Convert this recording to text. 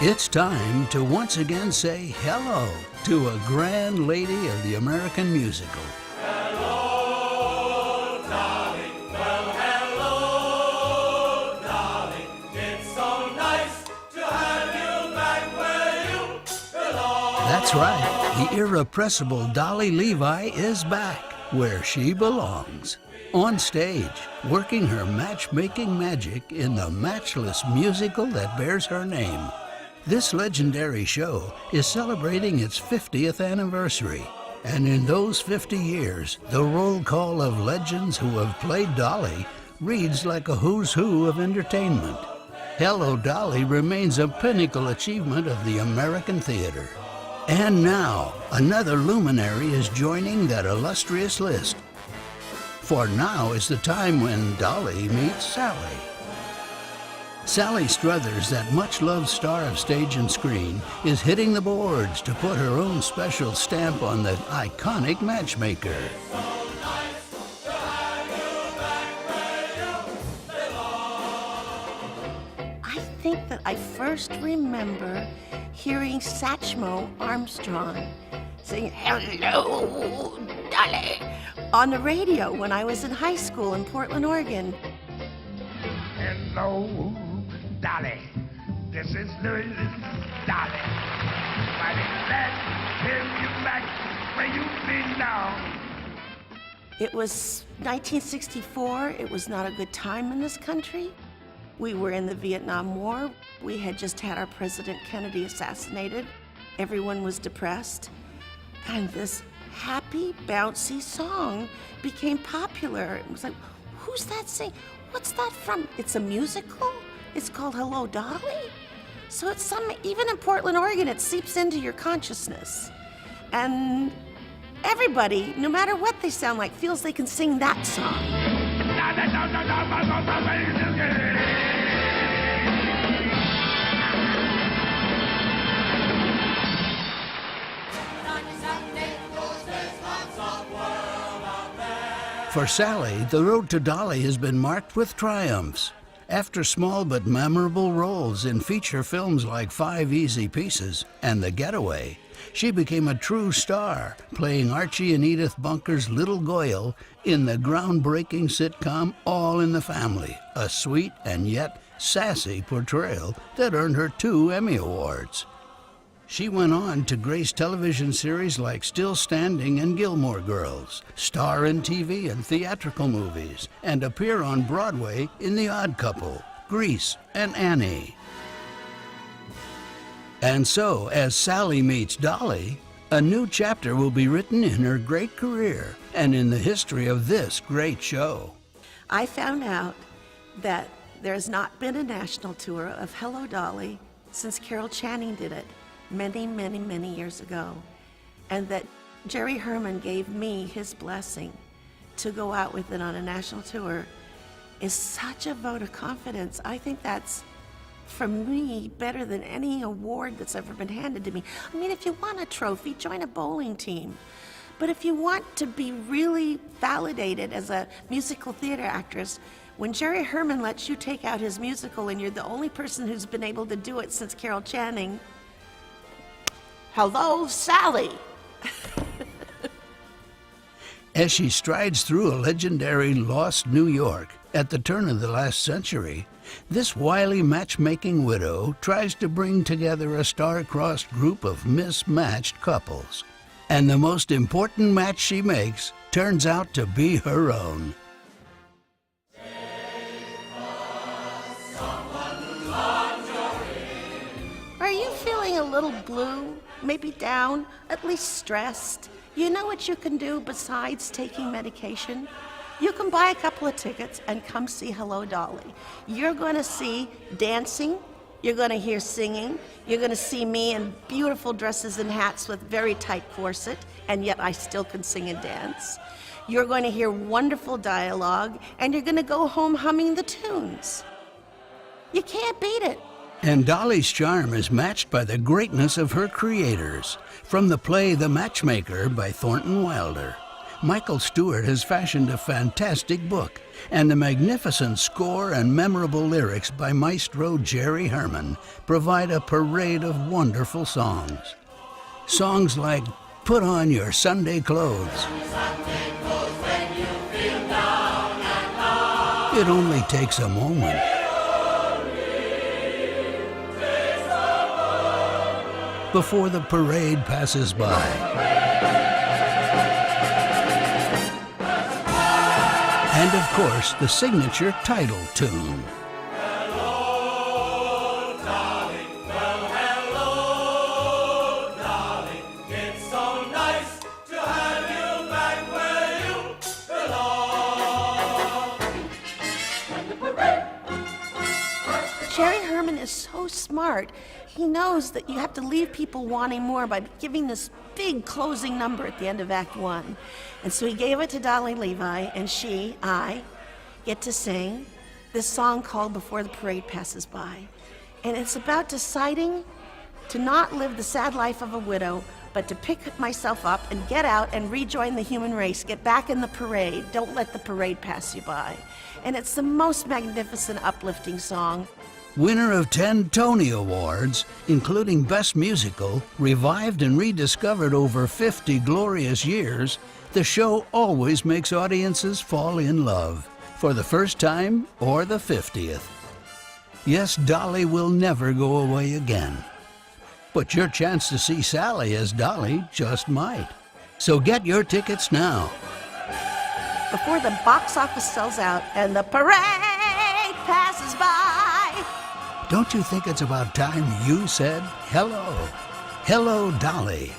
It's time to once again say hello to a grand lady of the American musical. Hello, darling. Well, hello, darling. It's so nice to have you back where you belong. That's right. The irrepressible Dolly Levi is back where she belongs. On stage, working her matchmaking magic in the matchless musical that bears her name. This legendary show is celebrating its 50th anniversary. And in those 50 years, the roll call of legends who have played Dolly reads like a who's who of entertainment. Hello, Dolly remains a pinnacle achievement of the American theater. And now, another luminary is joining that illustrious list. For now is the time when Dolly meets Sally. Sally Struthers, that much-loved star of stage and screen, is hitting the boards to put her own special stamp on the iconic matchmaker. I think that I first remember hearing Satchmo Armstrong sing "Hello, Dolly" on the radio when I was in high school in Portland, Oregon. Hello, Dolly. This is Louis Dolly. Mighty glad to have you back where you belong. It was 1964. It was not a good time in this country. We were in the Vietnam War. We had just had our President Kennedy assassinated. Everyone was depressed. And this happy, bouncy song became popular. It was like, who's that singing? What's that from? It's a musical? It's called Hello, Dolly? So it's even in Portland, Oregon, it seeps into your consciousness. And everybody, no matter what they sound like, feels they can sing that song. For Sally, the road to Dolly has been marked with triumphs. After small but memorable roles in feature films like 5 Easy Pieces and The Getaway, she became a true star, playing Archie and Edith Bunker's Little Goyle in the groundbreaking sitcom All in the Family, a sweet and yet sassy portrayal that earned her 2 Emmy Awards. She went on to grace television series like Still Standing and Gilmore Girls, star in TV and theatrical movies, and appear on Broadway in The Odd Couple, Grease, and Annie. And so, as Sally meets Dolly, a new chapter will be written in her great career and in the history of this great show. I found out that there's not been a national tour of Hello, Dolly since Carol Channing did it many, many, many years ago, and that Jerry Herman gave me his blessing to go out with it on a national tour is such a vote of confidence. I think that's, for me, better than any award that's ever been handed to me. I mean, if you want a trophy, join a bowling team. But if you want to be really validated as a musical theater actress, when Jerry Herman lets you take out his musical and you're the only person who's been able to do it since Carol Channing, hello, Sally. As she strides through a legendary lost New York at the turn of the last century, this wily matchmaking widow tries to bring together a star-crossed group of mismatched couples. And the most important match she makes turns out to be her own. Are you feeling a little blue, maybe down, at least stressed? You know what you can do besides taking medication? You can buy a couple of tickets and come see Hello, Dolly. You're going to see dancing, you're going to hear singing, you're going to see me in beautiful dresses and hats with very tight corset, and yet I still can sing and dance. You're going to hear wonderful dialogue, and you're going to go home humming the tunes. You can't beat it. And Dolly's charm is matched by the greatness of her creators. From the play The Matchmaker by Thornton Wilder, Michael Stewart has fashioned a fantastic book, and the magnificent score and memorable lyrics by Maestro Jerry Herman provide a parade of wonderful songs. Songs like Put On Your Sunday Clothes. It only takes a moment. Before the parade passes by. And of course, the signature title tune. Hello, Dolly. Well, hello, Dolly. It's so nice to have you back where you belong. Jerry Herman is so smart. He knows that you have to leave people wanting more by giving this big closing number at the end of Act One. And so he gave it to Dolly Levi, and I, get to sing this song called Before the Parade Passes By. And it's about deciding to not live the sad life of a widow, but to pick myself up and get out and rejoin the human race, get back in the parade. Don't let the parade pass you by. And it's the most magnificent, uplifting song. Winner of 10 Tony Awards, including Best Musical, revived and rediscovered over 50 glorious years, the show always makes audiences fall in love, for the first time or the 50th. Yes, Dolly will never go away again. But your chance to see Sally as Dolly just might. So get your tickets now. Before the box office sells out and the parade passes by. Don't you think it's about time you said hello? Hello, Dolly.